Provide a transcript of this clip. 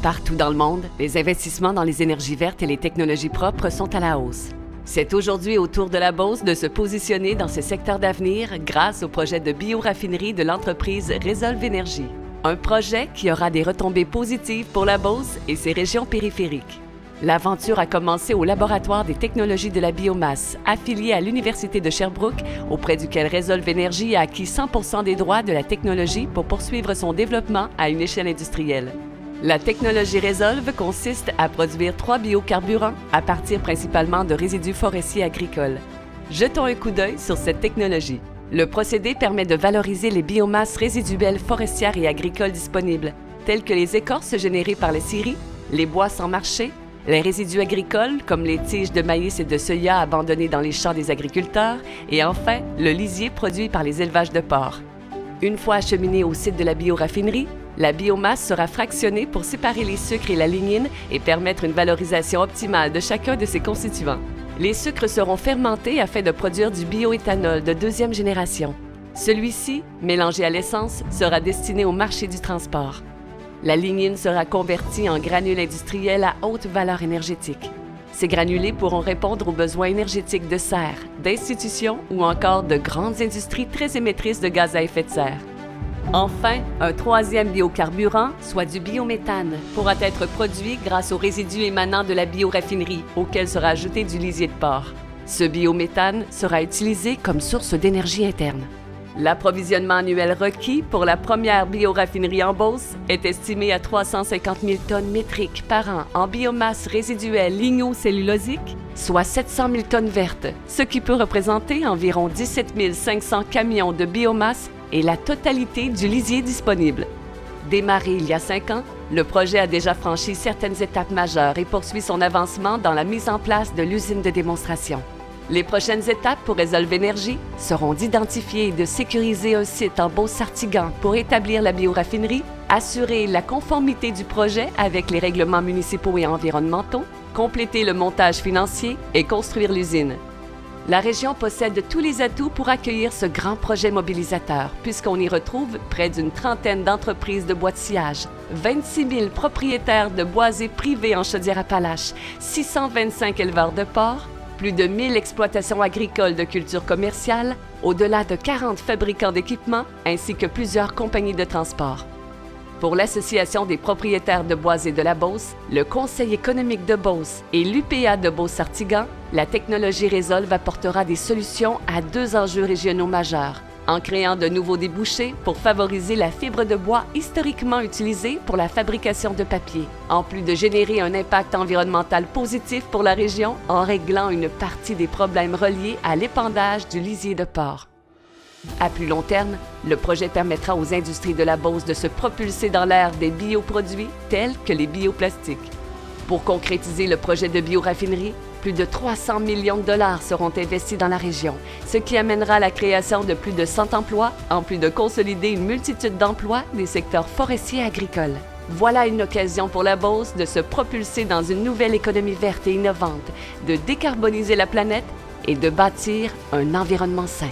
Partout dans le monde, les investissements dans les énergies vertes et les technologies propres sont à la hausse. C'est aujourd'hui au tour de la Beauce de se positionner dans ce secteur d'avenir grâce au projet de bioraffinerie de l'entreprise Resolve Énergie. Un projet qui aura des retombées positives pour la Beauce et ses régions périphériques. L'aventure a commencé au laboratoire des technologies de la biomasse, affilié à l'Université de Sherbrooke, auprès duquel Resolve Énergie a acquis 100% des droits de la technologie pour poursuivre son développement à une échelle industrielle. La technologie Resolve consiste à produire 3 biocarburants à partir principalement de résidus forestiers agricoles. Jetons un coup d'œil sur cette technologie. Le procédé permet de valoriser les biomasses résiduelles forestières et agricoles disponibles, telles que les écorces générées par les scieries, les bois sans marché, les résidus agricoles comme les tiges de maïs et de soya abandonnées dans les champs des agriculteurs et enfin le lisier produit par les élevages de porcs. Une fois acheminée au site de la bioraffinerie, la biomasse sera fractionnée pour séparer les sucres et la lignine et permettre une valorisation optimale de chacun de ses constituants. Les sucres seront fermentés afin de produire du bioéthanol de deuxième génération. Celui-ci, mélangé à l'essence, sera destiné au marché du transport. La lignine sera convertie en granules industriels à haute valeur énergétique. Ces granulés pourront répondre aux besoins énergétiques de serres, d'institutions ou encore de grandes industries très émettrices de gaz à effet de serre. Enfin, un troisième biocarburant, soit du biométhane, pourra être produit grâce aux résidus émanant de la bioraffinerie, auquel sera ajouté du lisier de porc. Ce biométhane sera utilisé comme source d'énergie interne. L'approvisionnement annuel requis pour la première bioraffinerie en Beauce est estimé à 350 000 tonnes métriques par an en biomasse résiduelle lignocellulosique, soit 700 000 tonnes vertes, ce qui peut représenter environ 17 500 camions de biomasse et la totalité du lisier disponible. Démarré il y a 5 ans, le projet a déjà franchi certaines étapes majeures et poursuit son avancement dans la mise en place de l'usine de démonstration. Les prochaines étapes pour Resolve Énergie seront d'identifier et de sécuriser un site en Beauce-Sartigan pour établir la bioraffinerie, assurer la conformité du projet avec les règlements municipaux et environnementaux, compléter le montage financier et construire l'usine. La région possède tous les atouts pour accueillir ce grand projet mobilisateur, puisqu'on y retrouve près d'une trentaine d'entreprises de bois de sciage, 26 000 propriétaires de boisés privés en Chaudière-Appalaches, 625 éleveurs de porcs, plus de 1000 exploitations agricoles de culture commerciale, au-delà de 40 fabricants d'équipements, ainsi que plusieurs compagnies de transport. Pour l'Association des propriétaires de boisés de la Beauce, le Conseil économique de Beauce et l'UPA de Beauce-Sartigan, la technologie Resolve apportera des solutions à 2 enjeux régionaux majeurs, en créant de nouveaux débouchés pour favoriser la fibre de bois historiquement utilisée pour la fabrication de papier, en plus de générer un impact environnemental positif pour la région en réglant une partie des problèmes reliés à l'épandage du lisier de porc. À plus long terme, le projet permettra aux industries de la Beauce de se propulser dans l'ère des bioproduits tels que les bioplastiques. Pour concrétiser le projet de bioraffinerie, plus de 300 millions de dollars seront investis dans la région, ce qui amènera à la création de plus de 100 emplois, en plus de consolider une multitude d'emplois des secteurs forestiers et agricoles. Voilà une occasion pour la Beauce de se propulser dans une nouvelle économie verte et innovante, de décarboniser la planète et de bâtir un environnement sain.